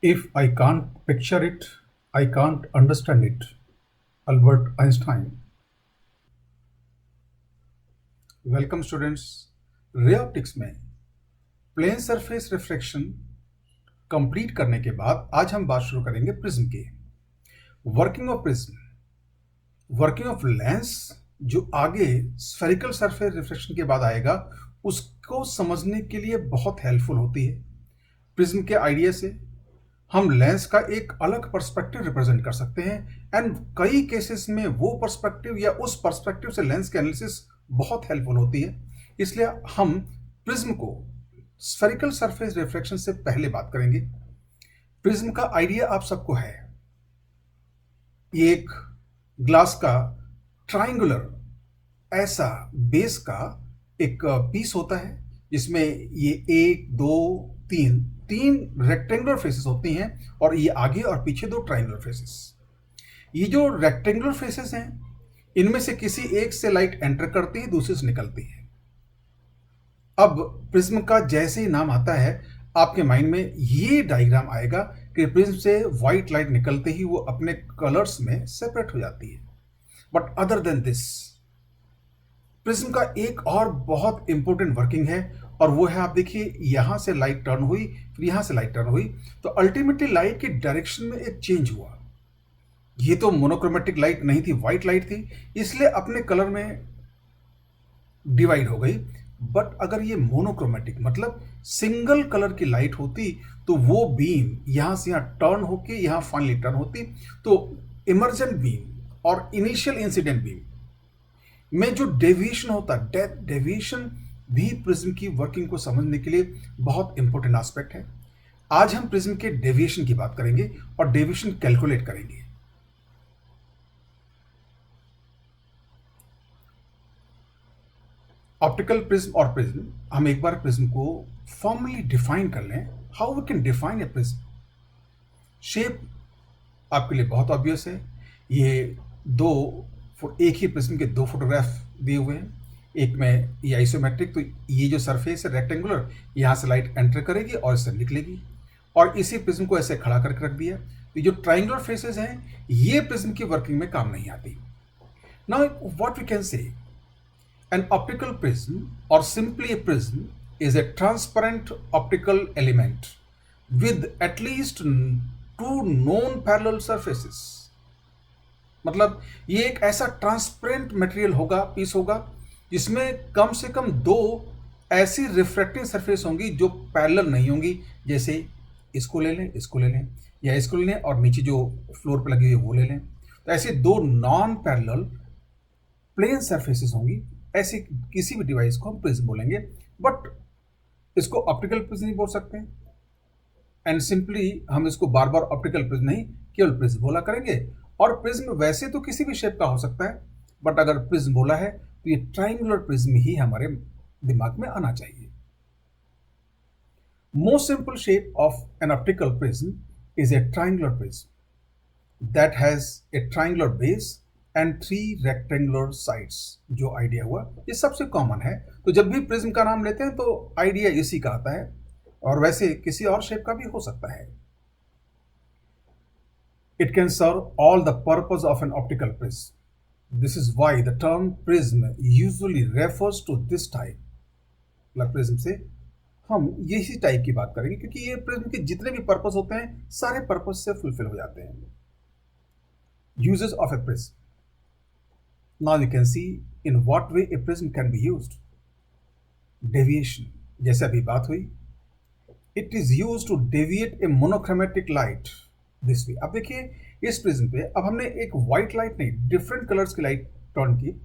If I can't picture it, I can't understand it. Albert Einstein. Welcome students. Ray optics में plane surface refraction complete करने के बाद आज हम बात शुरू करेंगे प्रिज्म की। Working of prism, working of lens जो आगे स्फेरिकल सरफेस रिफ्रैक्शन के बाद आएगा उसको समझने के लिए बहुत हेल्पफुल होती है। प्रिज्म के आइडिया से हम लेंस का एक अलग पर्सपेक्टिव रिप्रेजेंट कर सकते हैं एंड कई केसेस में वो पर्सपेक्टिव या उस पर्सपेक्टिव से लेंस के एनालिसिस बहुत हेल्पफुल होती है। इसलिए हम प्रिज्म को स्फेरिकल सरफेस रिफ्रैक्शन से पहले बात करेंगे। प्रिज्म का आइडिया आप सबको है। ये एक ग्लास का ट्राइंगुलर ऐसा बेस का एक पीस होता है जिसमें ये एक दो तीन तीन रेक्टेंगुलर फेसेस होती हैं और ये आगे और पीछे दो ट्राइंगुलर फेसेस। ये जो रेक्टेंगुलर फेसेस हैं इनमें से किसी एक से लाइट एंटर करती है, दूसरे से निकलती है। अब प्रिज्म का जैसे ही नाम आता है आपके माइंड में ये डायग्राम आएगा कि प्रिज्म से व्हाइट लाइट निकलते ही वो अपने कलर्स में सेपरेट हो जाती है। But other than this, prism का एक और बहुत इंपॉर्टेंट वर्किंग है और वो है, आप देखिए यहां से लाइट टर्न हुई, फिर यहां से लाइट टर्न हुई, तो अल्टीमेटली लाइट की डायरेक्शन में एक चेंज हुआ। ये तो मोनोक्रोमेटिक लाइट नहीं थी, व्हाइट लाइट थी, इसलिए अपने कलर में डिवाइड हो गई। बट अगर ये मोनोक्रोमेटिक मतलब सिंगल कलर की लाइट होती तो वो बीम यहां से यहां टर्न होके यहां फाइनली टर्न होती, तो इमर्जेंट बीम और इनिशियल इंसिडेंट बीम में जो डेविएशन होता, डेविएशन भी प्रिज्म की वर्किंग को समझने के लिए बहुत इंपॉर्टेंट एस्पेक्ट है। आज हम प्रिज्म के डेविएशन की बात करेंगे और डेविएशन कैलकुलेट करेंगे। ऑप्टिकल प्रिज्म और प्रिज्म, हम एक बार प्रिज्म को फॉर्मली डिफाइन कर लें। How we can define a prism. Shape आपके लिए बहुत ऑब्वियस है। ये एक ही प्रिज्म के दो फोटोग्राफ दिए हुए हैं। एक में ये आइसोमेट्रिक, तो ये जो सरफेस है रेक्टेंगुलर, यहाँ से लाइट एंटर करेगी और इससे निकलेगी, और इसी प्रिज्म को ऐसे खड़ा करके रख दिया। तो जो ट्राइंगुलर फेसेस हैं ये प्रिज्म की वर्किंग में काम नहीं आती। Now what we can say, an optical prism or simply a prism is a transparent optical element with at least two known parallel surfaces। मतलब ये एक ऐसा ट्रांसपेरेंट मटेरियल होगा, पीस होगा, जिसमें कम से कम दो ऐसी रिफ्रैक्टिंग सरफेस होंगी जो पैरेलल नहीं होंगी। जैसे इसको ले लें, इसको ले लें, या इसको ले लें और नीचे जो फ्लोर पर लगी हुई है वो ले लें। तो ऐसे दो नॉन पैरेलल प्लेन सरफेसेस होंगी। ऐसे किसी भी डिवाइस को हम प्रिज्म बोलेंगे, बट इसको ऑप्टिकल प्रिज्म नहीं बोल सकते एंड सिंपली हम इसको बार बार ऑप्टिकल प्रिज्म नहीं, केवल प्रिज्म बोला करेंगे। और प्रिज्म वैसे तो किसी भी शेप का हो सकता है, बट अगर प्रिज्म बोला है तो ये ट्राइंगुलर प्रिज्म ही हमारे दिमाग में आना चाहिए। Most simple shape of an optical prism is a triangular prism that has a triangular base and three rectangular sides. जो आइडिया हुआ ये सबसे कॉमन है। तो जब भी प्रिज्म का नाम लेते हैं तो आइडिया इसी का आता है, और वैसे किसी और शेप का भी हो सकता है। It can serve all the purpose of an optical prism. This is why the term prism usually refers to this type. मतलब प्रिज्म से हम यही टाइप की बात करेंगे क्योंकि ये प्रिज्म के जितने भी पर्पज होते हैं सारे पर्पज से फुलफिल हो जाते हैं। Uses of A prism. Now you can see in what way a prism can be used. Deviation, जैसे अभी बात हुई, it is used to deviate a monochromatic light this way। अब देखिए इस प्रिज्म पे अब हमने एक व्हाइट लाइट नहीं, डिफरेंट कलर्स की लाइट टर्न की,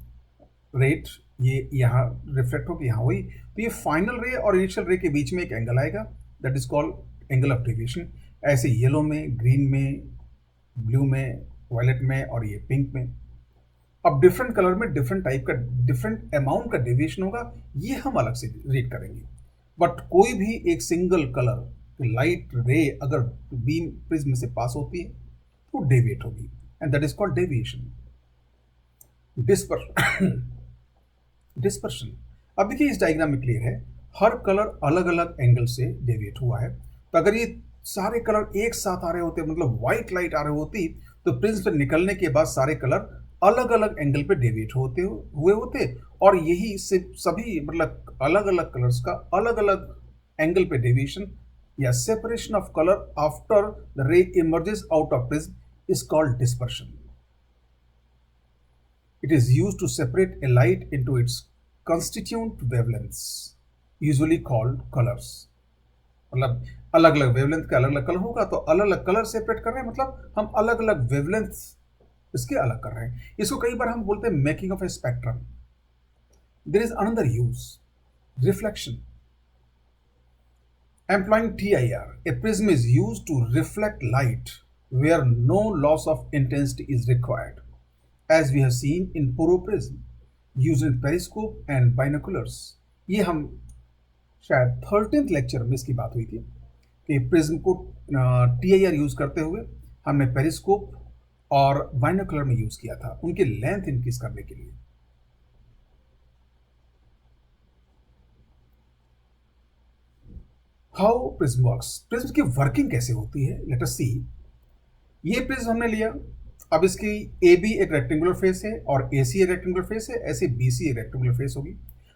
रेट ये यहाँ रिफ्लेक्ट होकर यहाँ हुई, तो ये फाइनल रे और इनिशियल रे के बीच में एक एंगल आएगा, that is called angle of deviation. ऐसे येलो में, ग्रीन में, ब्लू में, वायलेट में और ये पिंक में। अब डिफरेंट कलर में डिफरेंट टाइप का, डिफरेंट अमाउंट का डेविएशन होगा, ये हम अलग से रीड करेंगे। बट कोई भी एक सिंगल कलर लाइट रे अगर बीम प्रिज्म से पास होती है तो डेविएट होगी and that is called deviation. Dispersion. अब देखिए इस डायग्राम में क्लियर है, हर कलर अलग अलग एंगल से डेविएट हुआ है। तो अगर ये सारे कलर एक साथ आ रहे होते, मतलब व्हाइट लाइट आ रही होती, तो प्रिज्म से निकलने के बाद सारे कलर अलग अलग एंगल पे डेविएट हुए होते, और यही से सभी मतलब अलग अलग कलर्स का अलग अलग एंगल पे डेविएशन या separation of colour after the रे emerges out of prism is called dispersion. It is used to separate a light into its constituent wavelengths, usually called colors. मतलब अलग अलग वेवलेंथ का अलग अलग कलर होगा, तो अलग अलग कलर सेपरेट कर रहे हैं, मतलब हम अलग अलग वेवलेंथ इसके अलग कर रहे हैं. इसको कई बार हम बोलते हैं making of a spectrum. There is another use, reflection. Employing TIR, a prism is used to reflect light where no loss of intensity is required, as we have seen in PuroPrism, used in periscope and binoculars. ये हम शायद 13th lecture में इसकी बात हुई थी कि prism को TIR यूज करते हुए हमने पेरिस्कोप और बाइनोकुलर में यूज किया था, उनकी लेंथ इंक्रीज करने के लिए. हाउ प्रिज्म वर्क्स, प्रिज्म की वर्किंग कैसे होती है, लेट अस सी. ये प्रिज्म हमने लिया, अब इसकी ए बी एक रेक्टेंगुलर फेस है और ए सी एक रेक्टेंगुलर फेस है, ऐसे बी सी एक रेक्टेंगुलर फेस होगी.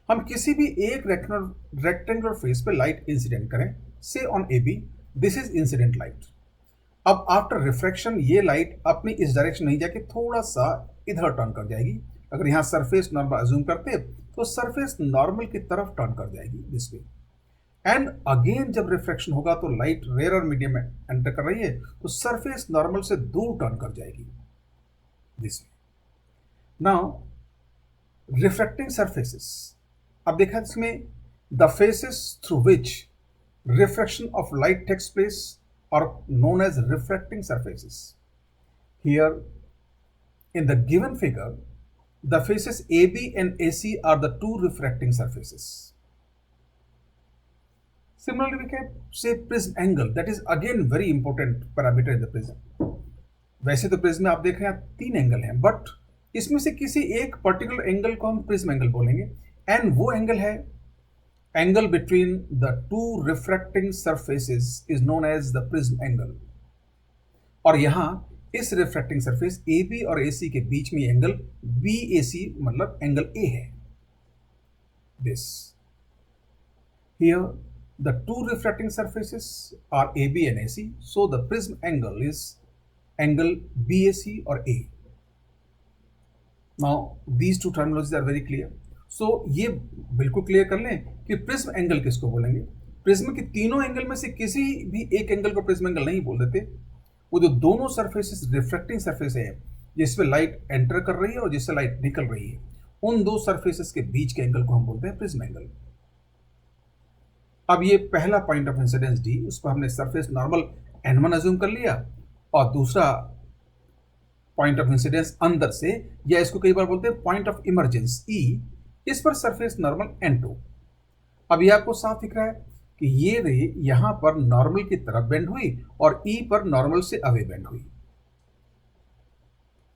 हम किसी भी एक रेक्टेंगुलर फेस पे लाइट इंसिडेंट करें, से on A B, this is incident light. अब आफ्टर रिफ्रैक्शन ये लाइट अपनी इस डायरेक्शन नहीं जाके थोड़ा सा इधर टर्न कर जाएगी. अगर यहाँ सरफेस नॉर्मल अज्यूम करते तो सरफेस नॉर्मल की तरफ टर्न कर जाएगी दिस वे. एंड अगेन जब रिफ्रैक्शन होगा तो लाइट रेयर मीडियम में एंटर कर रही है, तो सरफेस नॉर्मल से दूर टर्न कर जाएगी this way. Now refracting surfaces, अब देखा इसमें the faces through which refraction of light takes place are known as refracting surfaces. Here in the given figure, the faces AB and AC are the two refracting surfaces. Similarly, we can say prism angle, that is again very important parameter in the prism. वैसे तो prism में आप देख रहे हैं तीन angle हैं, but इसमें से किसी एक पर्टिकुलर एंगल को हम प्रिज्म एंगल बोलेंगे, एंड वो एंगल है angle between the two refracting surfaces is known as the prism angle. और यहां इस रिफ्रैक्टिंग सरफेस ए बी और ए सी के बीच में एंगल बी ए सी मतलब एंगल ए है. This here the two refracting surfaces are A B and A C, so the prism angle is angle B A C और A. Now these two terminologies are very clear. So ये बिल्कुल clear कर लें कि prism angle किसको बोलेंगे. Prism के तीनों एंगल में से किसी भी एक एंगल को प्रिज्म एंगल नहीं बोल देते. वो जो दोनों सरफेसेस रिफ्रैक्टिंग सरफेस है जिसपे लाइट एंटर कर रही है और जिससे लाइट निकल रही है, उन दो सरफेसेस के बीच के एंगल को हम बोलते हैं प्रिज्म एंगल. अब ये पहला पॉइंट ऑफ इंसिडेंस डी, उस पर हमने सरफेस नॉर्मल n1 अज्यूम कर लिया, और दूसरा पॉइंट ऑफ इंसिडेंस अंदर से, या इसको कई बार बोलते हैं पॉइंट ऑफ इमर्जेंस ई, इस पर सरफेस नॉर्मल n2. अब ये आपको साफ दिख रहा है कि ये रे यहां पर नॉर्मल की तरफ बेंड हुई और ई पर नॉर्मल से अवे बेंड हुई.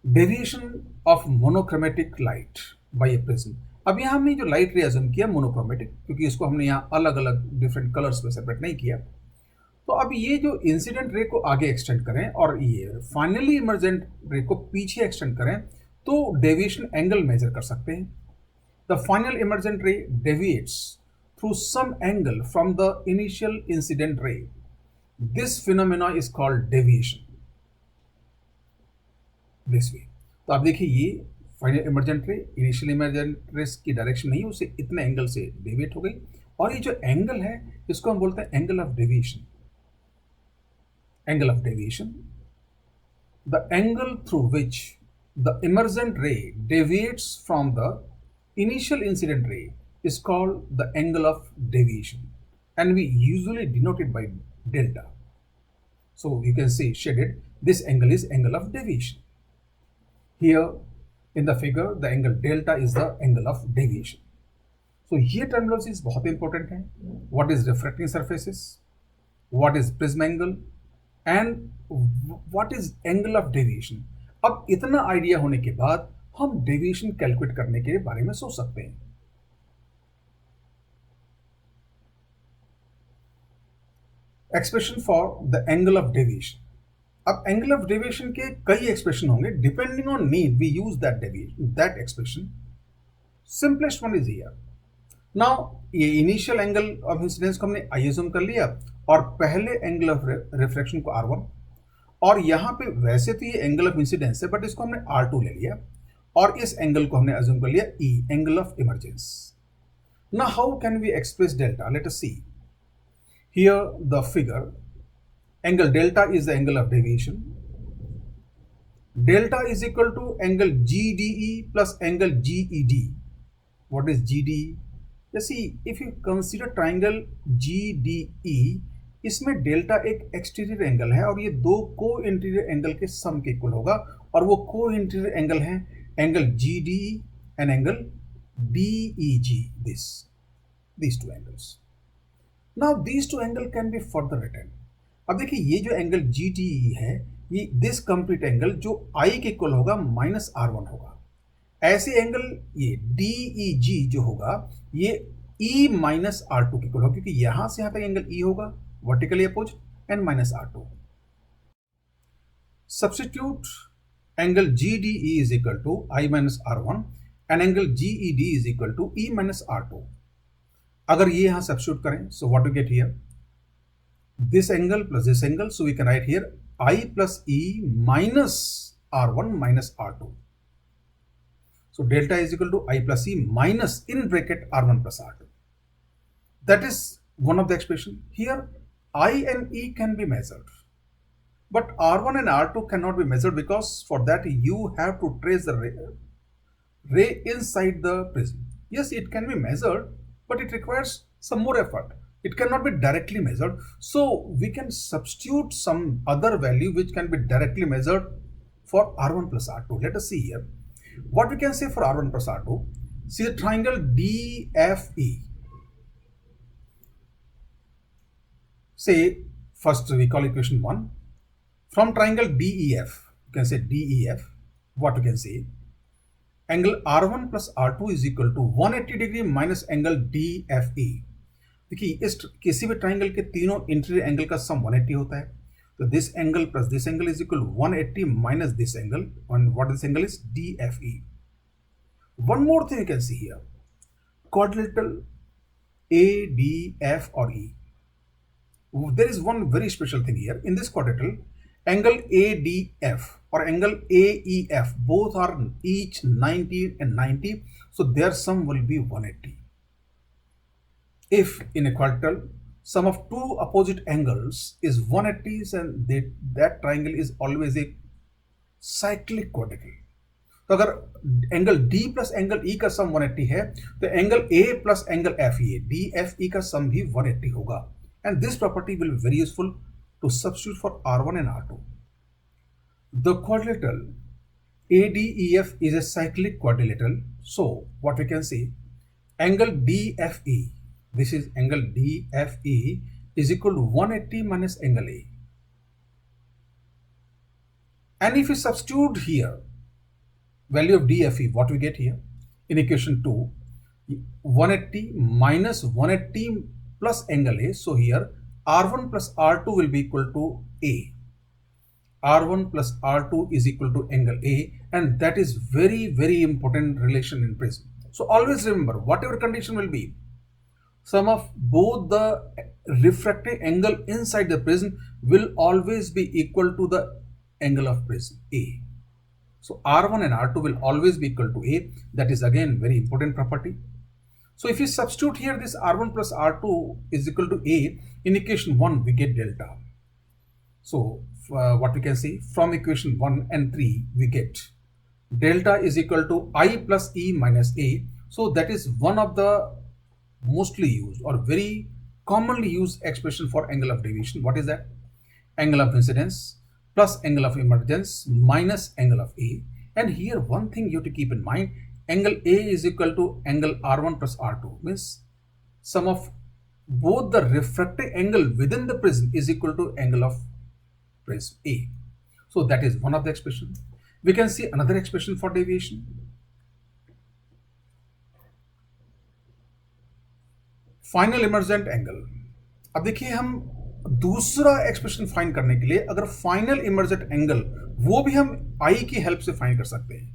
Deviation of monochromatic light by A prism. अब यहां हमने जो लाइट रे अज्यूम किया मोनोक्रोमेटिक, क्योंकि इसको हमने यहां अलग अलग डिफरेंट कलर्स में सेपरेट नहीं किया. तो अब ये जो इंसिडेंट रे को आगे एक्सटेंड करें और ये फाइनली इमर्जेंट रे को पीछे एक्सटेंड करें, तो डेविएशन एंगल मेजर कर सकते हैं. द फाइनल इमर्जेंट रे deviates through some angle from the initial incident ray. This phenomena is called deviation. This way. तो आप देखिए ये फाइनल इमर्जेंट रे इनिशियल इमर्जेंट रे की डायरेक्शन नहीं, उसे इतने एंगल से डेविएट हो गई, और ये जो एंगल है इसको हम बोलते हैं angle of deviation. Angle of deviation, the angle through which the emergent रे deviates from the initial incident ray is called the angle of deviation, and we usually denote it by delta. So you can say shaded, this angle is angle of deviation. Here in the figure the angle delta is the angle of deviation. So here terminologies बहुत important है. What is refracting surfaces, what is prism angle, and what is angle of deviation. अब इतना idea होने के बाद हम deviation calculate करने के बारे में सोच सकते हैं. Expression for the angle of deviation. अब एंगल ऑफ डेविएशन के कई एक्सप्रेशन होंगे, depending on need we use that deviation, that expression. Simplest one is here. Now ये इनिशियल एंगल ऑफ इंसिडेंस को हमने आइसोम कर लिया और पहले एंगल ऑफ रिफ्लेक्शन को R1, और यहां पे वैसे तो ये एंगल ऑफ इंसिडेंस है बट इसको हमने R2 ले लिया और इस एंगल को हमने अज्यूम कर लिया E, angle of emergence. Now how can we express delta? Let us see here the figure. Angle delta is the angle of deviation. Delta is equal to angle GDE plus angle GED. What is GDE? You see, if you consider triangle GDE, इसमें delta एक exterior angle है और ये दो को interior angle के सम के equal होगा, और वो को इंटीरियर एंगल है angle GDE and angle DEG. These two angles. Now these two angles can be further written. अब देखिए ये जो एंगल GTE है, ये दिस कंप्लीट एंगल जो I के इक्वल होगा -R1 होगा। ऐसे एंगल ये DEG जो होगा ये E -R2 के इक्वल होगा, क्योंकि यहां से यहां तक एंगल E होगा vertically opposite and -R2। Substitute angle GDE is equal to I -R1 and angle GED is equal to E -R2। अगर ये यहां सब्स्टिट्यूट करें, so what we get here, this angle plus this angle, so we can write here I plus E minus R1 minus R2. So delta is equal to I plus E minus in bracket R1 plus R2. That is one of the expression. Here I and E can be measured, but R1 and R2 cannot be measured because for that you have to trace the ray inside the prism. Yes, it can be measured, but it requires some more effort. It cannot be directly measured, so we can substitute some other value which can be directly measured for R1 plus R2. Let us see here what we can say for R1 plus R2. See the triangle DFE. Say first we call equation 1. From triangle DEF, you can say DEF, what we can say, angle R1 plus R2 is equal to 180 degree minus angle DFE. देखिए इस किसी भी triangle के तीनों interior angle का sum 180 होता है, तो this angle plus this angle is equal 180 minus this angle, and what this angle is DFE. One more thing you can see here, quadrilateral ADF or E. There is one very special thing here. In this quadrilateral, angle ADF or angle AEF both are each 90 and 90, so their sum will be 180. If in a quadrilateral sum of two opposite angles is 180 and that triangle is always a cyclic quadrilateral. तो अगर एंगल D plus angle E का sum 180 है तो angle A plus angle FE DFE का sum भी 180 होगा, and this property will be very useful to substitute for R1 and R2. The quadrilateral ADEF is a cyclic quadrilateral, so what we can say, angle DFE, this is angle DFE is equal to 180 minus angle A. And if we substitute here value of DFE, what we get here in equation 2, 180 minus 180 plus angle A. So here R1 plus R2 will be equal to A. R1 plus R2 is equal to angle A, and that is very, very important relation in prism. So always remember, whatever condition will be, sum of both the refracting angle inside the prism will always be equal to the angle of prism A. So R1 and R2 will always be equal to A. That is again very important property. So if you substitute here this R1 plus R2 is equal to A, in equation 1 we get delta. So what we can say, from equation 1 and 3 we get delta is equal to I plus E minus A. So that is one of the mostly used or very commonly used expression for angle of deviation. What is that? Angle of incidence plus angle of emergence minus angle of A. And here one thing you have to keep in mind, angle A is equal to angle R1 plus R2, means sum of both the refracting angle within the prism is equal to angle of prism A. So that is one of the expression. We can see another expression for deviation. Final emergent angle. अब देखिए हम दूसरा expression find करने के लिए अगर final emergent angle वो भी हम आई की हेल्प से फाइंड कर सकते हैं।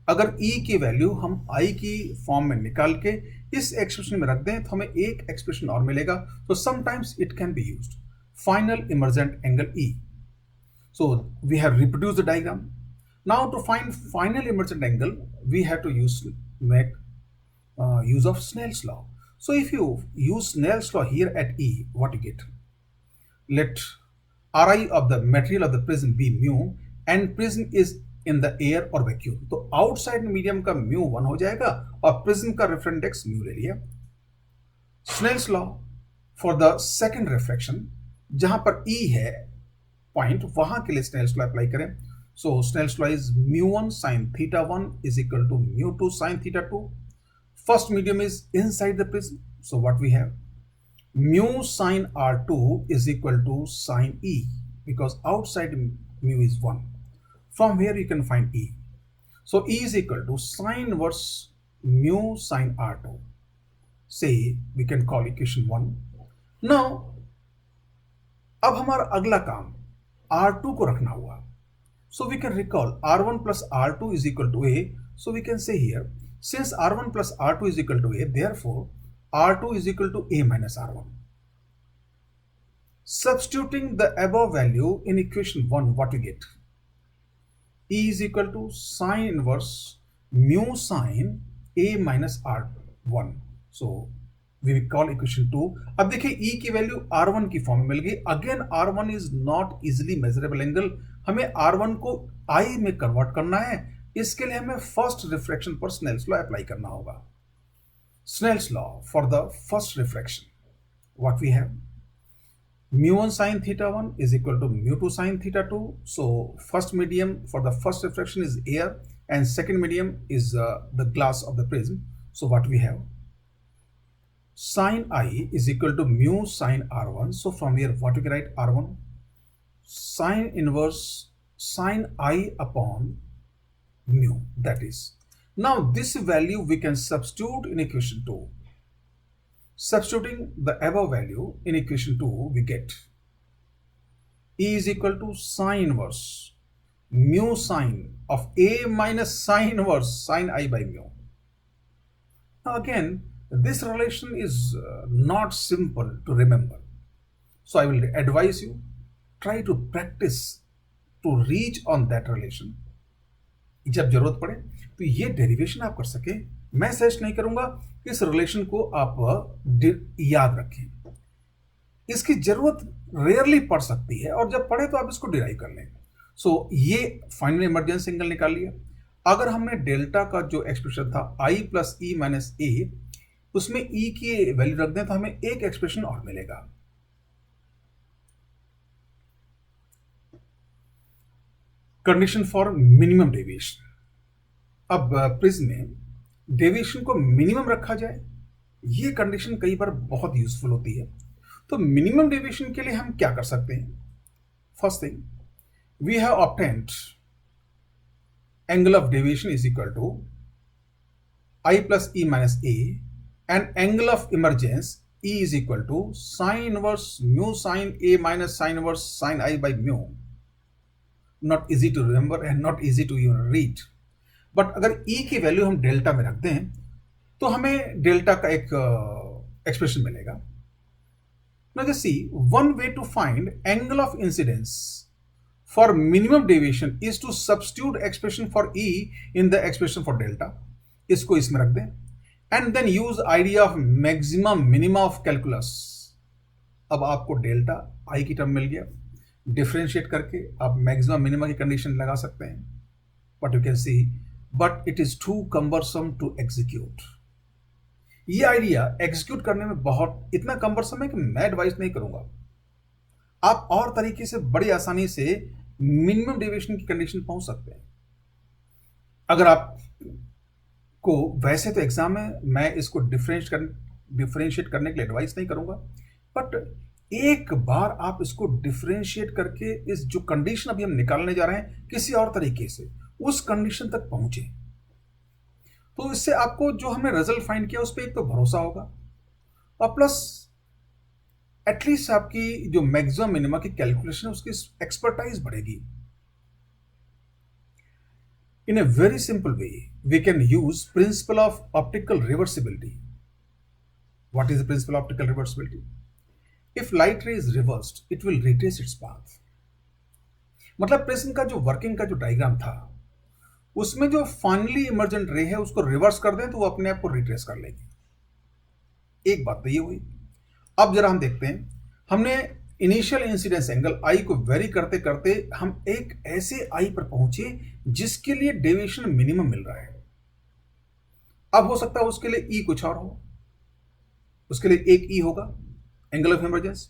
अगर ई की वैल्यू हम आई की फॉर्म में निकाल के इस एक्सप्रेशन में रख दें तो हमें एक एक्सप्रेशन और मिलेगा। तो sometimes it can be used final emergent angle E. So we have reproduced the diagram. Now to find final emergent angle, we have to make use of Snell's law. So if you use Snell's law here at E, what you get? Let Ri of the material of the prism be mu and prism is in the air or vacuum. तो outside medium का mu 1 हो जाएगा और prism का reference index mu ले लिया। Snell's law for the second refraction, जहां पर E है पॉइंट, वहां के लिए स्नेल्स लॉ अप्लाई करें। So Snell's law is μ1 sin θ1 is equal to μ2 sin θ2। First medium is inside the prism, so what we have mu sin r2 is equal to sin e because outside mu is 1. From here you can find e. So e is equal to sin inverse mu sin r2. Say we can call equation 1. Now अब हमारा अगला काम R2 को रखना हुआ। So we can recall R1 plus R2 is equal to A. So we can say here, since R1 plus R2 is equal to A, therefore R2 is equal to A minus R1. Substituting the above value in equation 1, what we get? E is equal to sine inverse mu sine A minus R1. So we will call equation 2. अब देखिए E की value R1 की form में मिल गई। Again R1 is not easily measurable angle, हमें R1 को I में convert करना है। इसके लिए हमें फर्स्ट रिफ्रैक्शन पर स्नेल्स लॉ अप्लाई करना होगा। Snell's law for the first refraction, what we have, mu1 sin θ1 is equal to mu2 sin θ2. So first medium for the first refraction is air and second medium is the glass of the prism. So what we have, sin I is equal to mu sin R1. So from here, what we can write, R1 sin inverse sin I upon mu, that is. Now this value we can substitute in equation 2. Substituting the above value in equation 2, we get E is equal to sin inverse mu sin of A minus sin inverse sin I by mu. Now again, this relation is not simple to remember. So I will advise you, try to practice to reach on that relation. जब जरूरत पड़े तो ये derivation आप कर सके। मैं suggest नहीं करूंगा कि इस रिलेशन को आप याद रखें, इसकी जरूरत रेयरली पड़ सकती है और जब पढ़े तो आप इसको डिराइव कर लें। सो ये फाइनल इमरजेंसी एंगल निकाल लिया। अगर हमने डेल्टा का जो एक्सप्रेशन था I प्लस ई माइनस ए, उसमें E की वैल्यू रख दें तो हमें एक एक्सप्रेशन और मिलेगा। कंडीशन फॉर मिनिमम डेविएशन, अब प्रिज्म में डेविएशन को मिनिमम रखा जाए, ये कंडीशन कई बार बहुत यूजफुल होती है। तो मिनिमम डेविएशन के लिए हम क्या कर सकते हैं? First thing, we have obtained angle of deviation is equal to I plus E minus A and angle of emergence E is equal to sine inverse mu sine A minus sine inverse sine I by mu. Not easy to remember and not easy to even read. But अगर E की value हम delta में रख दें तो हमें delta का एक एक्सप्रेशन मिलेगा। Now just see, one way to find angle of incidence for minimum deviation is to substitute expression for E in the expression for delta. इसको इसमें रख दें and then use idea of maximum minima of calculus. अब आपको delta I की term मिल गया, differentiate करके आप मैक्सिमम मिनिमा की कंडीशन लगा सकते हैं। But you can see, but it is too cumbersome to execute. ये आइडिया एग्जीक्यूट करने में बहुत इतना कम्बरसम है कि मैं एडवाइस नहीं करूंगा। आप और तरीके से बड़ी आसानी से मिनिमम डेविएशन की कंडीशन पहुंच सकते हैं। अगर आप को वैसे तो एग्जाम में मैं इसको डिफरेंशिएट करने के लिए एडवाइस नहीं करूंगा, बट एक बार आप इसको डिफरेंशिएट करके इस जो कंडीशन अभी हम निकालने जा रहे हैं किसी और तरीके से उस कंडीशन तक पहुंचे, तो इससे आपको जो हमने रिजल्ट फाइंड किया उस पर एक तो भरोसा होगा और प्लस एटलीस्ट आपकी जो मैक्सिमम मिनिमा की कैलकुलेशन है उसकी एक्सपर्टाइज बढ़ेगी. In a very simple way, we can use principle of optical reversibility. What is the principle of optical reversibility? If light ray is reversed, it will retrace its path. मतलब prism का जो working का जो diagram था उसमें जो finally emergent रे है उसको रिवर्स कर दें तो वो अपने आप को रिट्रेस कर लेगी. एक बात तो ये हुई. अब जरा हम देखते हैं, हमने इनिशियल इंसिडेंस एंगल आई को वेरी करते करते हम एक ऐसे आई पर पहुंचे जिसके लिए डेविएशन मिनिमम मिल रहा है. अब हो सकता है उसके लिए ई कुछ और हो, उसके लिए एक ई होगा एंगल ऑफ इमर्जेंस.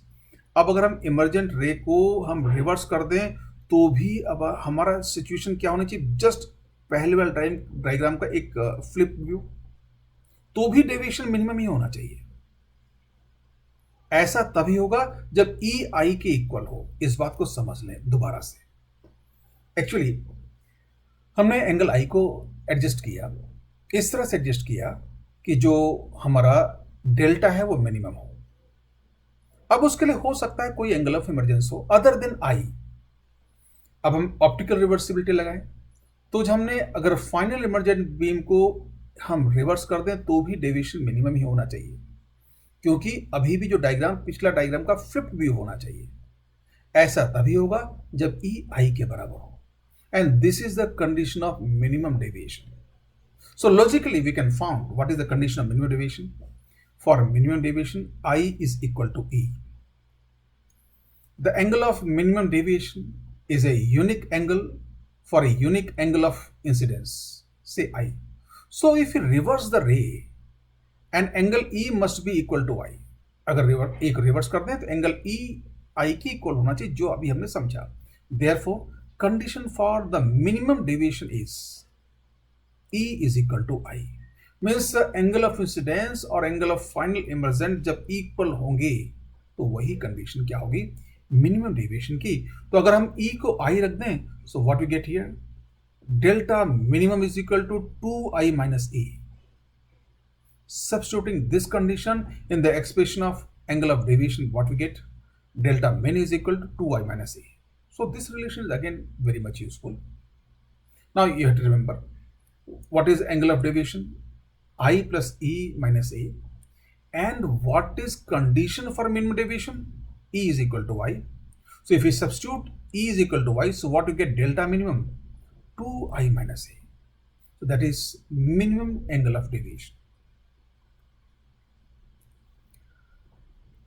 अब अगर हम इमर्जेंट रे को हम रिवर्स कर दें तो भी अब हमारा सिचुएशन क्या होना चाहिए, जस्ट पहले वाले डायग्राम का एक फ्लिप व्यू, तो भी डेविएशन मिनिमम ही होना चाहिए. ऐसा तभी होगा जब ई आई के इक्वल हो. इस बात को समझ लें दोबारा से. एक्चुअली हमने एंगल आई को एडजस्ट किया, इस तरह से एडजस्ट किया कि जो हमारा डेल्टा है वो मिनिमम हो. अब उसके लिए हो सकता है कोई एंगल ऑफ इमरजेंस हो अदर देन आई. अब हम ऑप्टिकल रिवर्सिबिलिटी लगाएं तो हमने अगर फाइनल इमर्जेंट बीम को हम रिवर्स कर दें तो भी डेविएशन मिनिमम ही होना चाहिए, क्योंकि अभी भी जो डायग्राम पिछला डायग्राम का फ्लिप व्यू होना चाहिए. ऐसा तभी होगा जब ई आई के बराबर हो. And this is the condition of minimum deviation. So logically we can found what is the condition of minimum deviation. For minimum deviation, I is equal to E. The angle of minimum deviation is a unique angle for a unique angle of incidence, say I. So if you reverse the ray, an angle E must be equal to I. अगर एक reverse कर दें तो angle E आई की equal होना चाहिए, जो अभी हमने समझा. Therefore, condition for the minimum deviation is E is equal to I. Means angle of incidence और एंगल ऑफ फाइनल इमर्जेंट जब इक्वल होंगे तो वही कंडीशन क्या होगी, मिनिमम डेविएशन की. तो अगर हम E को I रख दें, so what we get here, delta minimum is equal to 2I minus E. Substituting this condition in the expression of angle of deviation, what we get, delta min is equal to 2I minus A. So this relation is again very much useful. Now you have to remember what is angle of deviation, I plus E minus A, and what is condition for minimum deviation, E is equal to Y. So if we substitute E is equal to Y, so what we get, delta minimum 2I minus A. So that is minimum angle of deviation.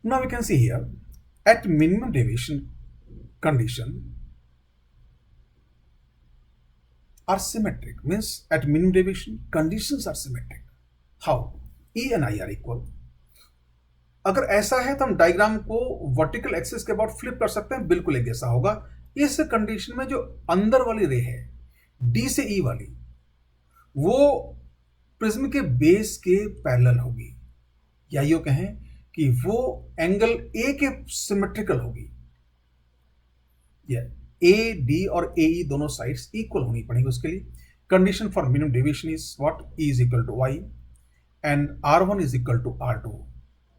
Now we can see here at minimum deviation condition are symmetric, means at minimum deviation conditions are symmetric. How? E and I are equal. अगर ऐसा है तो हम diagram को vertical axis के about flip कर सकते हैं, बिल्कुल एक जैसा होगा. इस कंडीशन में जो अंदर वाली रे है डी से ई वाली, वो प्रिज्म के बेस के पैरेलल होगी, या यूं कहें कि वो एंगल ए के सिमेट्रिकल होगी. ए डी और ए ई दोनों साइड्स इक्वल होनी पड़ेंगी. उसके लिए condition for minimum deviation is what, e is equal to y and r one is equal to r two.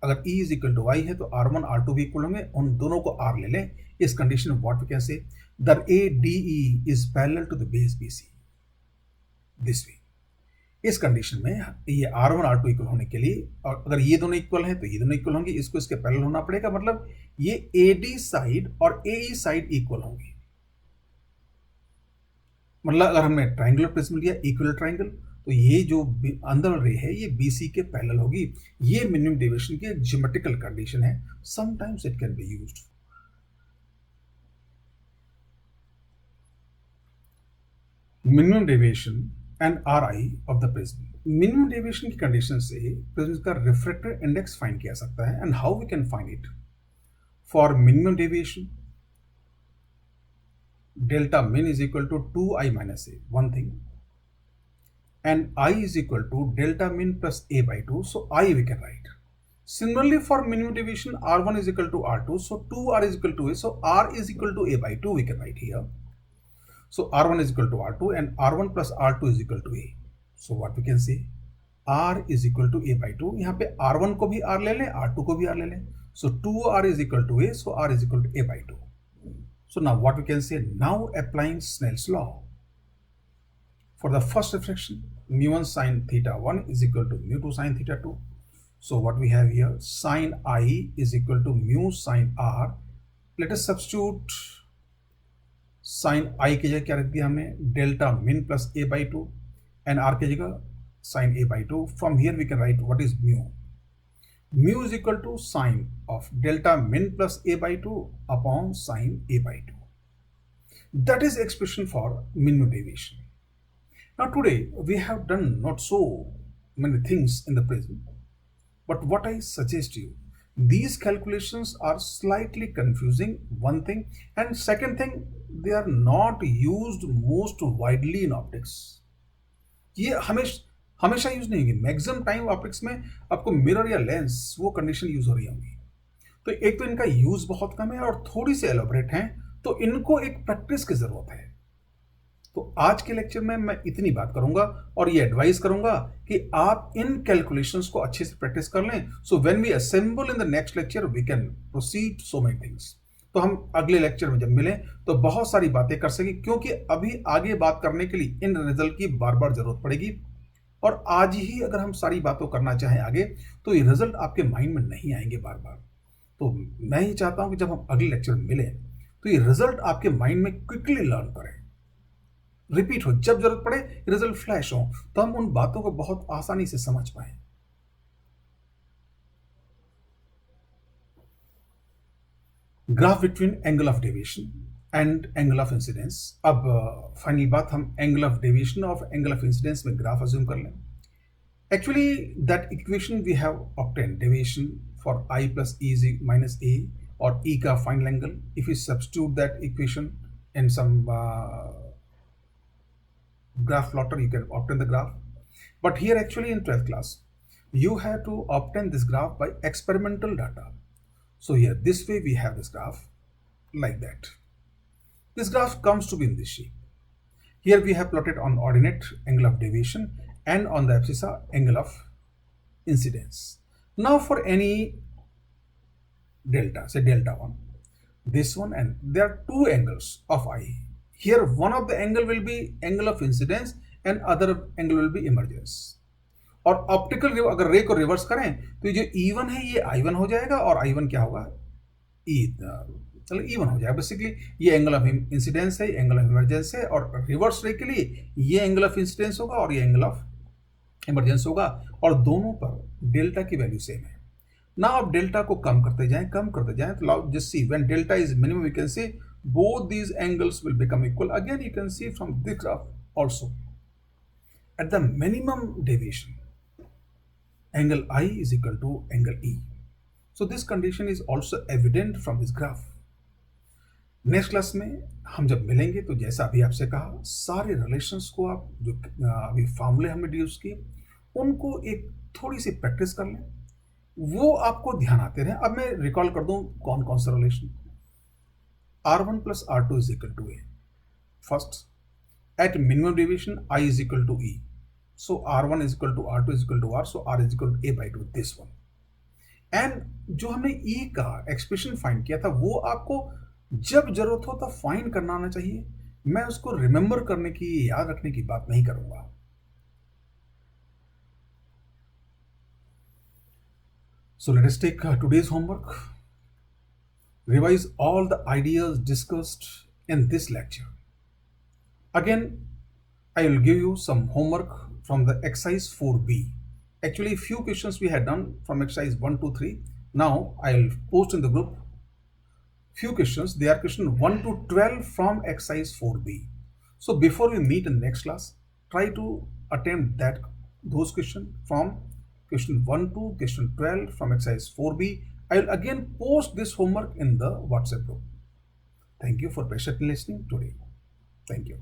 अगर e is equal to y है तो आर वन आर टू भी इक्वल होंगे, उन दोनों को आर ले लें. इस कंडीशन में what we can say, the A D E is parallel to the base B C, this way. इस कंडीशन में ये R1 R2 इक्वल होने के लिए, और अगर ये दोनों इक्वल हैं तो ये दोनों इक्वल होंगे, इसको इसके पैरेलल होना पड़ेगा. मतलब ये AD साइड और AE साइड इक्वल होंगे. मतलब अगर हमने ट्राइंगुलर प्रिज्म लिया, इक्वल ट्राइंगल, तो ये जो अंदर रे है ये BC के पैरेलल होगी. ये मिनिमम डेविएशन की ज्योमेट्रिकल कंडीशन है. Sometimes it can be used. Minimum deviation and R I of the prism. Minimum deviation की कंडीशन से प्रिज्म का रिफ्रैक्टिव इंडेक्स फाइंड किया सकता है. And how we can find it, for minimum deviation delta min is equal to 2I minus A, one thing, and I is equal to delta min plus A by 2, so I we can write. Similarly for minimum deviation, R1 is equal to R2, so 2R is equal to A, so R is equal to A by 2 we can write here. So R1 is equal to R2 and R1 plus R2 is equal to A. So what we can say, R is equal to A by 2. यहाँ पे R1 को भी R ले लें, R2 को भी R ले लें. So 2r is equal to a, so r is equal to a by 2. So now what we can say, now applying Snell's law. For the first reflection, mu1 sine theta 1 is equal to mu2 sine theta 2. So what we have here, sine I is equal to mu sine r. Let us substitute sine I की जगह क्या रख दिया हमने, delta min plus a by 2 and r की जगह sine a by 2. From here we can write what is mu. Mu is equal to sine of delta min plus a by 2 upon sine a by 2. That is expression for minimum deviation. Now today we have done not so many things in the prism, but what I suggest you, these calculations are slightly confusing, one thing, and second thing, they are not used most widely in optics. ये हमेशा use नहीं होगी. Maximum time optics में आपको mirror या lens वो condition use हो रही होंगी. तो एक तो इनका यूज बहुत कम है और थोड़ी सी एलोबरेट हैं, तो इनको एक प्रैक्टिस की जरूरत है. तो आज के लेक्चर में मैं इतनी बात करूंगा और ये एडवाइस करूंगा कि आप इन कैलकुलेशंस को अच्छे से प्रैक्टिस कर लें. So when we assemble in the next lecture we can proceed so many things. तो हम अगले लेक्चर में जब मिलें तो बहुत सारी बातें कर सकें, क्योंकि अभी आगे बात करने के लिए इन रिजल्ट की बार बार जरूरत पड़ेगी. और आज ही अगर हम सारी बातों करना चाहें आगे, तो ये रिजल्ट आपके माइंड में नहीं आएंगे बार बार. तो मैं ही चाहता हूं कि जब हम अगले लेक्चर में मिलें तो ये रिजल्ट आपके माइंड में क्विकली लर्न करें, रिपीट हो, जब जरूरत पड़े रिजल्ट फ्लैश हो, तो हम उन बातों को बहुत आसानी से समझ पाए. Graph between angle of deviation and angle of incidence. अब फाइनल बात, हम एंगल ऑफ डेविएशन और एंगल ऑफ इंसिडेंस में ग्राफ अज्यूम कर लें. Actually that equation we have obtain deviation for i plus e minus a और e का final angle. If you substitute that equation in some graph plotter, you can obtain the graph. But here actually in 12th class you have to obtain this graph by experimental data. So here this way we have this graph like that. This graph comes to be in this shape. Here we have plotted on ordinate angle of deviation and on the abscissa angle of incidence. Now for any delta, say delta 1, this one, and there are two angles of I. Here one of the angle will be angle of incidence and other angle will be emergence. और optical अगर रे को reverse करें तो ये जो E1 है ये I1 हो जाएगा और I1 क्या होगा, E1 हो जाएगा. बेसिकली ये एंगल ऑफ इंसिडेंस है, एंगल ऑफ इमरजेंस है, और रिवर्स रे के लिए ये एंगल ऑफ इंसिडेंस होगा और ये एंगल ऑफ इमरजेंस होगा, और दोनों पर डेल्टा की वैल्यू सेम है. ना आप डेल्टा को कम करते जाएं तो just see when delta is minimum we can say both these angles will become equal. Again you can see from this graph also at the minimum deviation angle I is equal to angle E. So this condition is also evident from this graph. Next class में हम जब मिलेंगे तो जैसा अभी आपसे कहा, सारे रिलेशंस को आप जो अभी फॉर्मूले हमने डिड्यूस किए उनको एक थोड़ी सी प्रैक्टिस कर लें, वो आपको ध्यान आते रहे. अब मैं रिकॉल कर दूं कौन कौन सा relation. R1 plus R2 is equal to A. First, at minimum deviation, I is equal to E. So R1 is equal to R2 is equal to R. So R is equal to A by 2. This one. And जो हमने E का expression find किया था वो आपको जब जरूरत हो तब फाइंड करना आना चाहिए. मैं उसको रिमेंबर करने की, याद रखने की बात नहीं करूंगा. So let us take today's homework. Revise all the ideas discussed in this lecture. Again, I will give you some homework from the exercise 4b. Actually, few questions we had done from exercise 1 to 3. Now I will post in the group few questions. They are question 1 to 12 from exercise 4b. So before we meet in the next class, try to attempt those questions from question 1 to question 12 from exercise 4b. I will again post this homework in the WhatsApp group. Thank you for patiently listening today. Thank you.